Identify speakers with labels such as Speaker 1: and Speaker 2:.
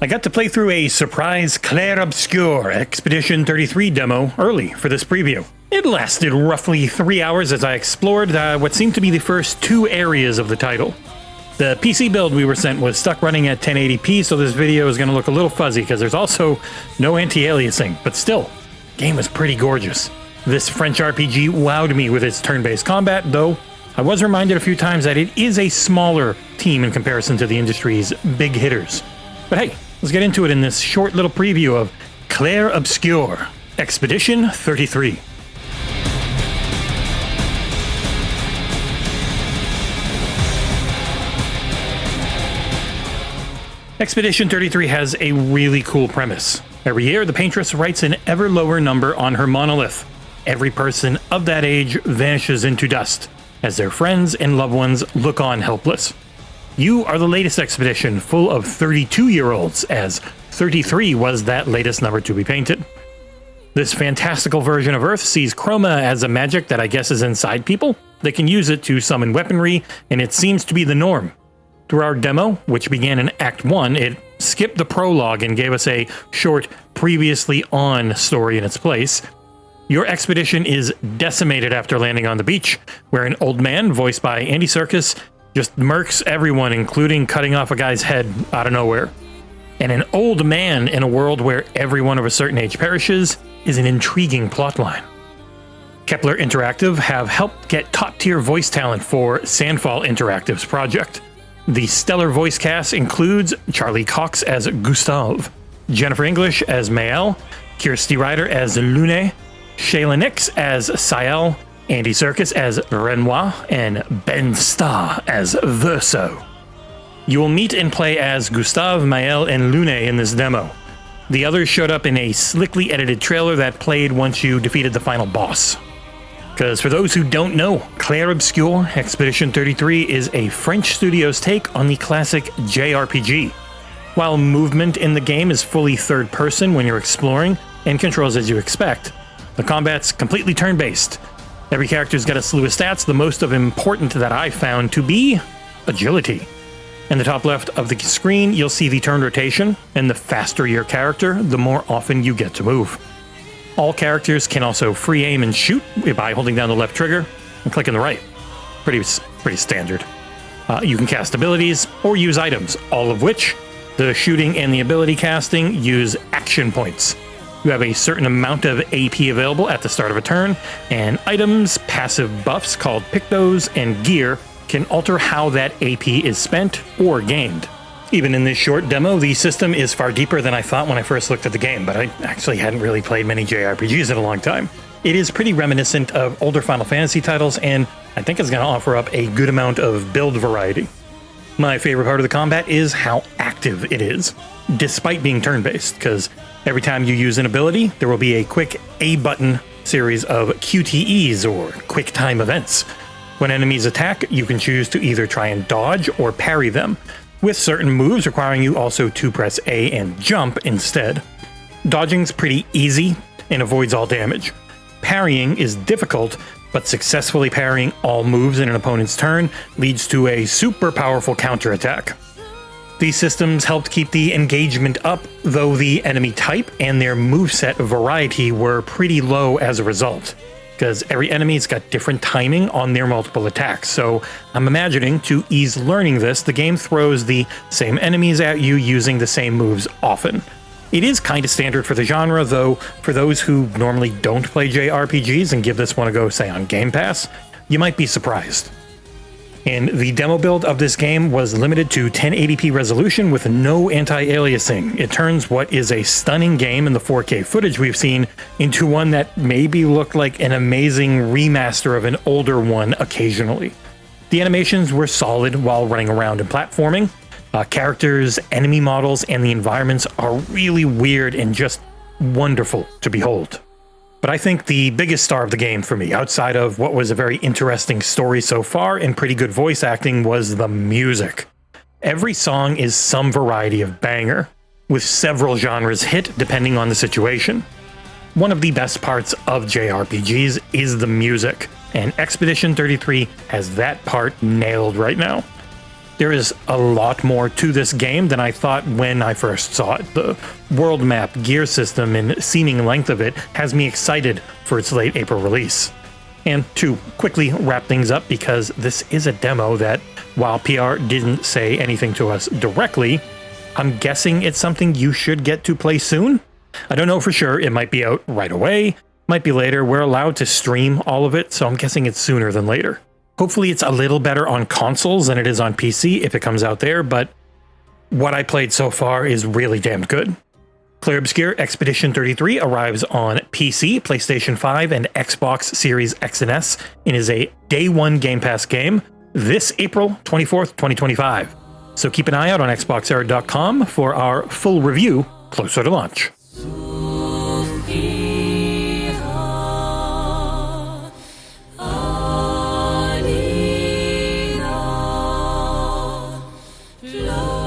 Speaker 1: I got to play through a surprise Clair Obscur Expedition 33 demo early for this preview. It lasted roughly 3 hours as I explored what seemed to be the first 2 areas of the title. The PC build we were sent was stuck running at 1080p, so this video is going to look a little fuzzy because there's also no anti-aliasing, but still, the game was pretty gorgeous. This French RPG wowed me with its turn-based combat, though I was reminded a few times that it is a smaller team in comparison to the industry's big hitters. But hey, let's get into it in this short little preview of Clair Obscur Expedition 33. Expedition 33 has a really cool premise. Every year, the paintress writes an ever lower number on her monolith. Every person of that age vanishes into dust, as their friends and loved ones look on helpless. You are the latest expedition, full of 32-year-olds, as 33 was that latest number to be painted. This fantastical version of Earth sees chroma as a magic that I guess is inside people. They can use it to summon weaponry, and it seems to be the norm. Through our demo, which began in Act 1, it skipped the prologue and gave us a short previously on story in its place. Your expedition is decimated after landing on the beach, where an old man, voiced by Andy Serkis, just murks everyone, including cutting off a guy's head out of nowhere. And an old man in a world where everyone of a certain age perishes is an intriguing plotline. Kepler Interactive have helped get top-tier voice talent for Sandfall Interactive's project. The stellar voice cast includes Charlie Cox as Gustave, Jennifer English as Mael, Kirsty Ryder as Lune, Shayla Nix as Sael, Andy Serkis as Renoir, and Ben Starr as Verso. You will meet and play as Gustave, Mael, and Lune in this demo. The others showed up in a slickly edited trailer that played once you defeated the final boss. Because for those who don't know, Clair Obscur Expedition 33 is a French studio's take on the classic JRPG. While movement in the game is fully third person when you're exploring, and controls as you expect, the combat's completely turn-based. Every character's got a slew of stats, the most of important that I found to be agility. In the top left of the screen, you'll see the turn rotation, and the faster your character, the more often you get to move. All characters can also free aim and shoot by holding down the left trigger and clicking the right. Pretty standard. You can cast abilities or use items, all of which, the shooting and the ability casting, use action points. You have a certain amount of AP available at the start of a turn, and items, passive buffs called Pictos, and gear can alter how that AP is spent or gained. Even in this short demo, the system is far deeper than I thought when I first looked at the game, but I actually hadn't really played many JRPGs in a long time. It is pretty reminiscent of older Final Fantasy titles, and I think it's going to offer up a good amount of build variety. My favorite part of the combat is how active it is, despite being turn-based, because every time you use an ability, there will be a quick A-button series of QTEs, or quick time events. When enemies attack, you can choose to either try and dodge or parry them, with certain moves requiring you also to press A and jump instead. Dodging's pretty easy and avoids all damage. Parrying is difficult, but successfully parrying all moves in an opponent's turn leads to a super powerful counterattack. These systems helped keep the engagement up, though the enemy type and their moveset variety were pretty low as a result, because every enemy's got different timing on their multiple attacks, so I'm imagining to ease learning this, the game throws the same enemies at you using the same moves often. It is kind of standard for the genre, though for those who normally don't play JRPGs and give this one a go, say on Game Pass, you might be surprised. And the demo build of this game was limited to 1080p resolution with no anti-aliasing. It turns what is a stunning game in the 4K footage we've seen into one that maybe looked like an amazing remaster of an older one occasionally. The animations were solid while running around and platforming. Characters, enemy models, and the environments are really weird and just wonderful to behold. But I think the biggest star of the game for me, outside of what was a very interesting story so far and pretty good voice acting, was the music. Every song is some variety of banger, with several genres hit depending on the situation. One of the best parts of JRPGs is the music, and Expedition 33 has that part nailed right now. There is a lot more to this game than I thought when I first saw it. The world map, gear system, and seeming length of it has me excited for its late April release. And to quickly wrap things up, because this is a demo that, while PR didn't say anything to us directly, I'm guessing it's something you should get to play soon. I don't know for sure. It might be out right away, might be later. We're allowed to stream all of it, so I'm guessing it's sooner than later. Hopefully it's a little better on consoles than it is on PC if it comes out there, but what I played so far is really damn good. Clair Obscur Expedition 33 arrives on PC, PlayStation 5, and Xbox Series X and S and is a Day 1 Game Pass game this April 24th, 2025. So keep an eye out on XboxEra.com for our full review closer to launch.
Speaker 2: Love.